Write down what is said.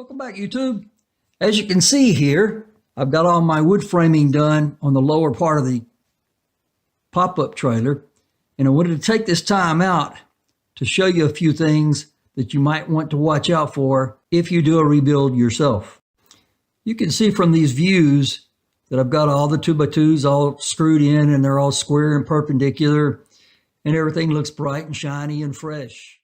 Welcome back, YouTube. As you can see here, I've got all my wood framing done on the lower part of the pop-up trailer, and I wanted to take this time out to show you a few things that you might want to watch out for if you do a rebuild yourself. You can see from these views that I've got all the 2x2s all screwed in, and they're all square and perpendicular, and everything looks bright and shiny and fresh.